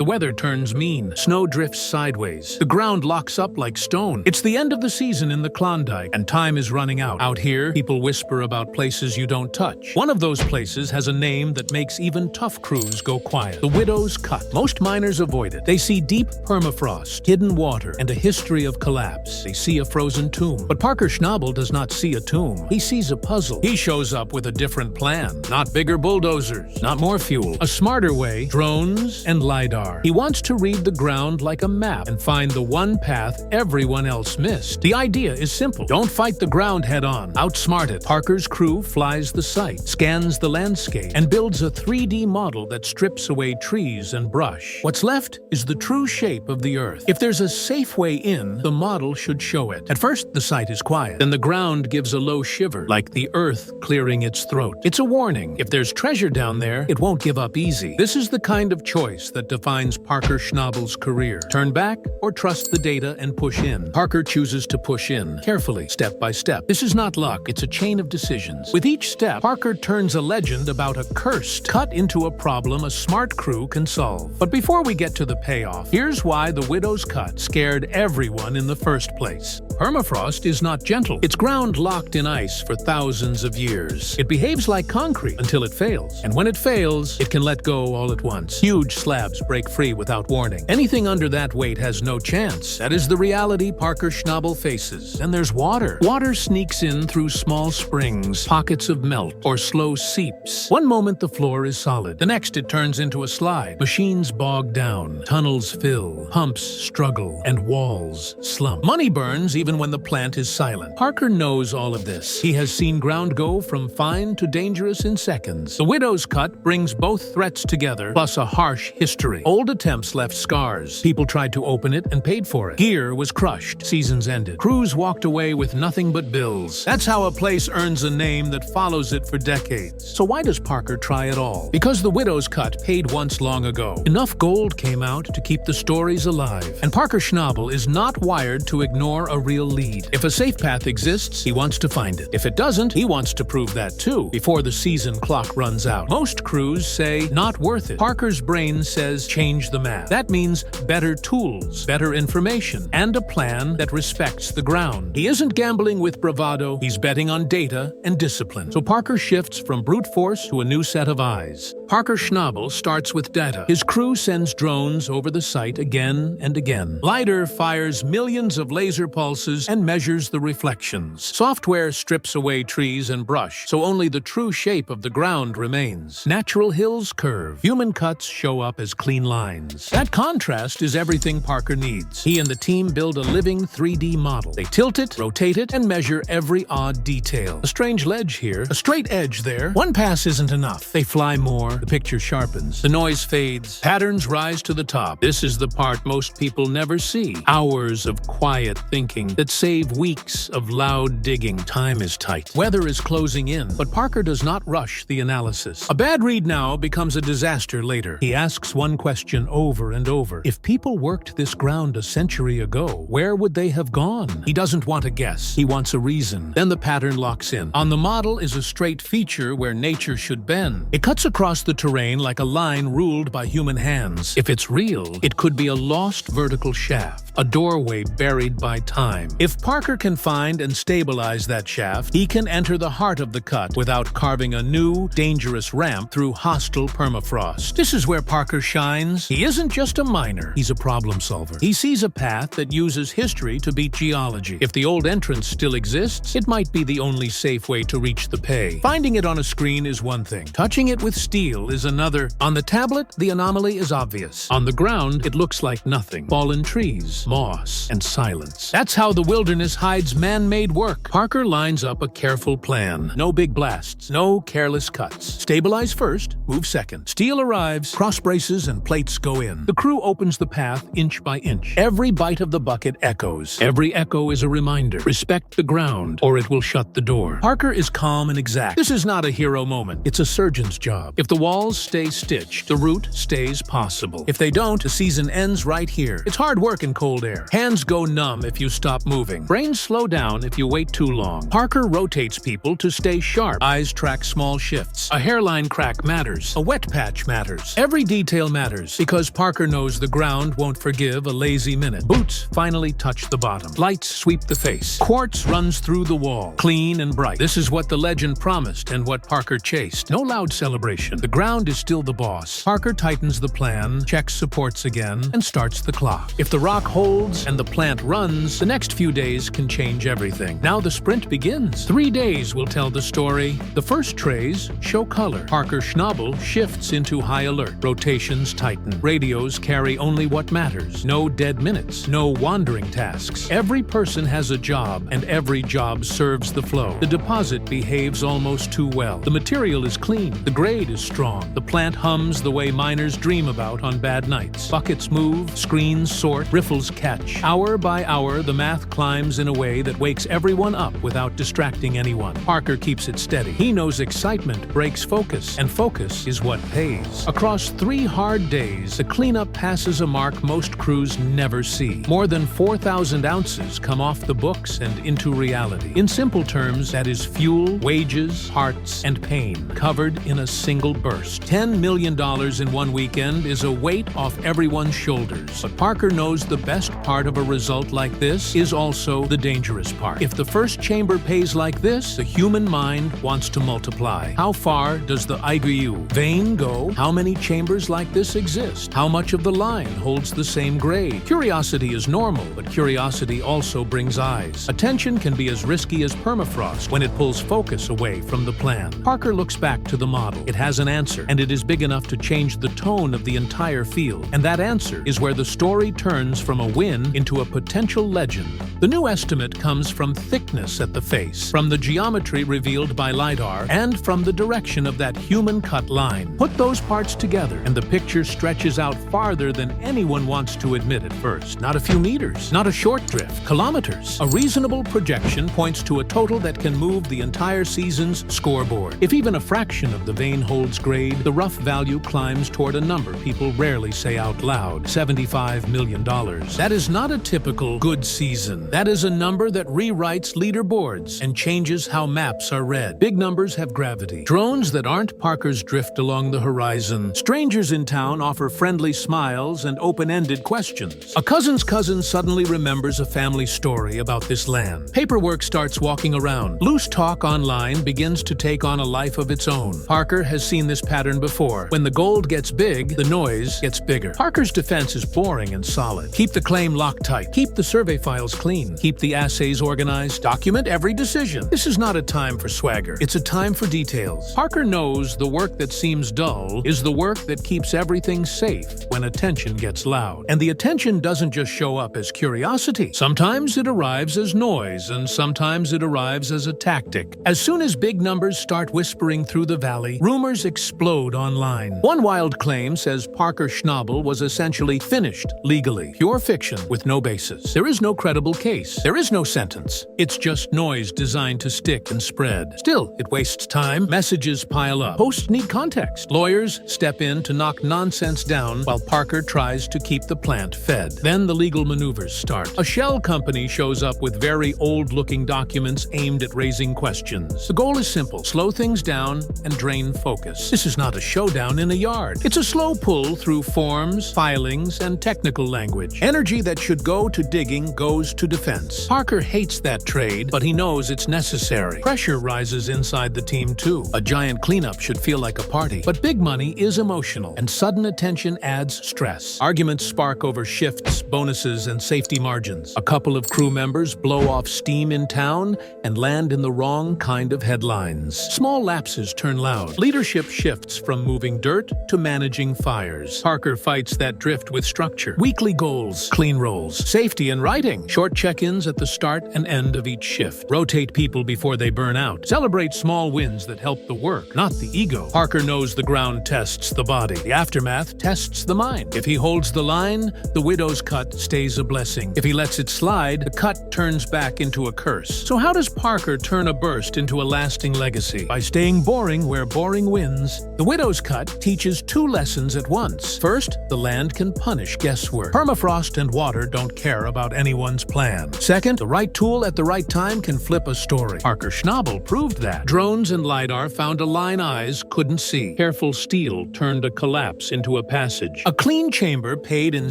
weather turns mean. Snow drifts sideways. The ground locks up like stone. It's the end of the season in the Klondike, and time is running out. Out here, people whisper about places you don't touch. One of those places has a name that makes even tough crews go quiet. The Widow's Cut. Most miners avoid it. They see deep permafrost, hidden water, and a history of collapse. They see a frozen tomb. But Parker Schnabel does not see a tomb. He sees a puzzle. He shows up with a different plan. Not bigger bulldozers, not more fuel. A smarter way, drones and LIDAR. He wants to read the ground like a map and find the one path everyone else missed. The idea is simple. Don't fight the ground head-on. Outsmart it. Parker's crew flies the site, scans the landscape, and builds a 3D model that strips away trees and brush. What's left is the true shape of the Earth. If there's a safe way in, the model should show it. At first, the site is quiet. Then the ground gives a low shiver, like the Earth clearing its throat. It's a warning. If there's treasure down there, it won't give up easy. This is the kind of choice that defines Parker Schnabel's career. Turn back or trust the data and push in. Parker chooses to push in, carefully, step by step. This is not luck, it's a chain of decisions. With each step, Parker turns a legend about a cursed cut into a problem a smart crew can solve. But before we get to the payoff, here's why the Widow's Cut scared everyone in the first place. Permafrost is not gentle. It's ground locked in ice for thousands of years. It behaves like concrete until it fails. And when it fails, it can let go all at once. Huge slabs break free without warning. Anything under that weight has no chance. That is the reality Parker Schnabel faces. Then there's water. Water sneaks in through small springs, pockets of melt, or slow seeps. One moment the floor is solid. The next it turns into a slide. Machines bog down. Tunnels fill. Pumps struggle. And walls slump. Money burns even when the plant is silent. Parker knows all of this. He has seen ground go from fine to dangerous in seconds. The Widow's Cut brings both threats together, plus a harsh history. Old attempts left scars. People tried to open it and paid for it. Gear was crushed. Seasons ended. Crews walked away with nothing but bills. That's how a place earns a name that follows it for decades. So why does Parker try it all? Because the Widow's Cut paid once long ago. Enough gold came out to keep the stories alive. And Parker Schnabel is not wired to ignore a real lead. If a safe path exists, he wants to find it. If it doesn't, he wants to prove that too, before the season clock runs out. Most crews say, not worth it. Parker's brain says, change the map. That means better tools, better information, and a plan that respects the ground. He isn't gambling with bravado, he's betting on data and discipline. So Parker shifts from brute force to a new set of eyes. Parker Schnabel starts with data. His crew sends drones over the site again and again. LIDAR fires millions of laser pulses and measures the reflections. Software strips away trees and brush, so only the true shape of the ground remains. Natural hills curve. Human cuts show up as clean lines. That contrast is everything Parker needs. He and the team build a living 3D model. They tilt it, rotate it, and measure every odd detail. A strange ledge here, a straight edge there. One pass isn't enough. They fly more. The picture sharpens. The noise fades. Patterns rise to the top. This is the part most people never see. Hours of quiet thinking that save weeks of loud digging. Time is tight. Weather is closing in, but Parker does not rush the analysis. A bad read now becomes a disaster later. He asks one question over and over. If people worked this ground a century ago, where would they have gone? He doesn't want a guess. He wants a reason. Then the pattern locks in. On the model is a straight feature where nature should bend. It cuts across the terrain like a line ruled by human hands. If it's real, it could be a lost vertical shaft, a doorway buried by time. If Parker can find and stabilize that shaft, he can enter the heart of the cut without carving a new, dangerous ramp through hostile permafrost. This is where Parker shines. He isn't just a miner, he's a problem solver. He sees a path that uses history to beat geology. If the old entrance still exists, it might be the only safe way to reach the pay. Finding it on a screen is one thing. Touching it with steel is another. On the tablet, the anomaly is obvious. On the ground, it looks like nothing. Fallen trees, moss, and silence. That's how the wilderness hides man-made work. Parker lines up a careful plan. No big blasts, no careless cuts. Stabilize first, move second. Steel arrives, cross braces and plates go in. The crew opens the path inch by inch. Every bite of the bucket echoes. Every echo is a reminder. Respect the ground, or it will shut the door. Parker is calm and exact. This is not a hero moment. It's a surgeon's job. If the walls stay stitched, the route stays possible. If they don't, the season ends right here. It's hard work in cold air. Hands go numb if you stop moving. Brains slow down if you wait too long. Parker rotates people to stay sharp. Eyes track small shifts. A hairline crack matters. A wet patch matters. Every detail matters because Parker knows the ground won't forgive a lazy minute. Boots finally touch the bottom. Lights sweep the face. Quartz runs through the wall, clean and bright. This is what the legend promised and what Parker chased. No loud celebration. The ground is still the boss. Parker tightens the plan, checks supports again, and starts the clock. If the rock holds and the plant runs, the next few days can change everything. Now the sprint begins. 3 days will tell the story. The first trays show color. Parker Schnabel shifts into high alert. Rotations tighten. Radios carry only what matters. No dead minutes. No wandering tasks. Every person has a job, and every job serves the flow. The deposit behaves almost too well. The material is clean. The grade is strong. The plant hums the way miners dream about on bad nights. Buckets move, screens sort, riffles catch. Hour by hour, the math climbs in a way that wakes everyone up without distracting anyone. Parker keeps it steady. He knows excitement breaks focus, and focus is what pays. Across 3 hard days, the cleanup passes a mark most crews never see. More than 4,000 ounces come off the books and into reality. In simple terms, that is fuel, wages, hearts, and pain, covered in a single burst. $10 million in one weekend is a weight off everyone's shoulders. But Parker knows the best part of a result like this is also the dangerous part. If the first chamber pays like this, the human mind wants to multiply. How far does the IGU vein go? How many chambers like this exist? How much of the line holds the same grade? Curiosity is normal, but curiosity also brings eyes. Attention can be as risky as permafrost when it pulls focus away from the plan. Parker looks back to the model. It has an answer, and it is big enough to change the tone of the entire field. And that answer is where the story turns from a win into a potential legend. The new estimate comes from thickness at the face, from the geometry revealed by LIDAR, and from the direction of that human-cut line. Put those parts together, and the picture stretches out farther than anyone wants to admit at first. Not a few meters, not a short drift, kilometers. A reasonable projection points to a total that can move the entire season's scoreboard. If even a fraction of the vein holds grade, the rough value climbs toward a number people rarely say out loud: $75 million. That is not a typical good season. That is a number that rewrites leaderboards and changes how maps are read. Big numbers have gravity. Drones that aren't Parker's drift along the horizon. Strangers in town offer friendly smiles and open-ended questions. A cousin's cousin suddenly remembers a family story about this land. Paperwork starts walking around. Loose talk online begins to take on a life of its own. Parker has seen this pattern before. When the gold gets big, the noise gets bigger. Parker's defense is boring and solid. Keep the claim locked tight. Keep the survey files clean. Keep the assays organized. Document every decision. This is not a time for swagger. It's a time for details. Parker knows the work that seems dull is the work that keeps everything safe when attention gets loud. And the attention doesn't just show up as curiosity. Sometimes it arrives as noise, and sometimes it arrives as a tactic. As soon as big numbers start whispering through the valley, rumors explode online. One wild claim says Parker Schnabel was essentially finished legally. Pure fiction with no basis. There is no credible case. There is no sentence. It's just noise designed to stick and spread. Still, it wastes time. Messages pile up. Posts need context. Lawyers step in to knock nonsense down while Parker tries to keep the plant fed. Then the legal maneuvers start. A shell company shows up with very old-looking documents aimed at raising questions. The goal is simple: slow things down and drain focus. This is not a showdown in a yard. It's a slow pull through forms, filings, and technical language. Energy that should go to digging goes to defense. Parker hates that trade, but he knows it's necessary. Pressure rises inside the team too. A giant cleanup should feel like a party. But big money is emotional, and sudden attention adds stress. Arguments spark over shifts, bonuses, and safety margins. A couple of crew members blow off steam in town and land in the wrong kind of headlines. Small lapses turn loud. Leadership shifts from moving dirt to managing fires. Parker fights that drift with structure. Weekly goals, clean rolls, safety in writing, short check-ins at the start and end of each shift. Rotate people before they burn out. Celebrate small wins that help the work, not the ego. Parker knows the ground tests the body. The aftermath tests the mind. If he holds the line, the widow's cut stays a blessing. If he lets it slide, the cut turns back into a curse. So how does Parker turn a burst into a lasting legacy? By staying boring where boring wins. lessons. The widow's cut teaches two lessons at once. First, the land can punish guesswork. Permafrost and water don't care about anyone's plan. Second, the right tool at the right time can flip a story. Parker Schnabel proved that. Drones and LIDAR found a line eyes couldn't see. Careful steel turned a collapse into a passage. A clean chamber paid in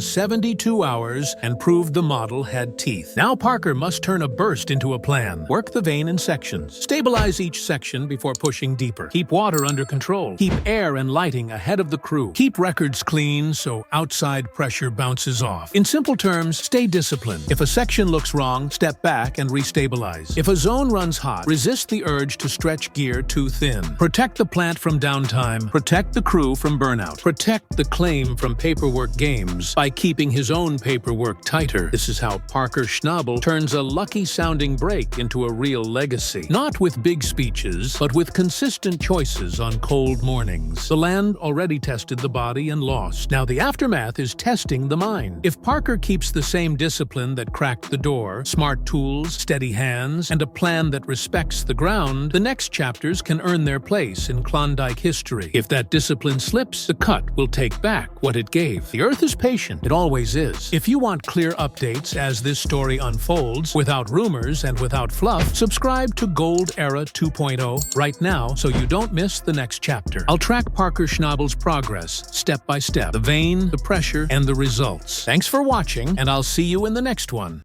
72 hours and proved the model had teeth. Now Parker must turn a burst into a plan. Work the vein in sections. Stabilize each section before pushing deeper. Keep water under control. Keep air and lighting ahead of the crew. Keep records clean so outside pressure bounces off. In simple terms, stay disciplined. If a section looks wrong, step back and restabilize. If a zone runs hot, resist the urge to stretch gear too thin. Protect the plant from downtime. Protect the crew from burnout. Protect the claim from paperwork games by keeping his own paperwork tighter. This is how Parker Schnabel turns a lucky-sounding break into a real legacy. Not with big speeches, but with consistent choices on cold mornings. The land already tested the body and lost. Now the aftermath is testing the mind. If Parker keeps the same discipline that cracked the door, smart tools, steady hands, and a plan that respects the ground, the next chapters can earn their place in Klondike history. If that discipline slips, the cut will take back what it gave. The Earth is patient. It always is. If you want clear updates as this story unfolds, without rumors and without fluff, subscribe to Gold Era 2.0 right now so you don't miss the next chapter. I'll track Parker Schnabel's progress step by step, the vein, the pressure, and the results. Thanks for watching, and I'll see you in the next one.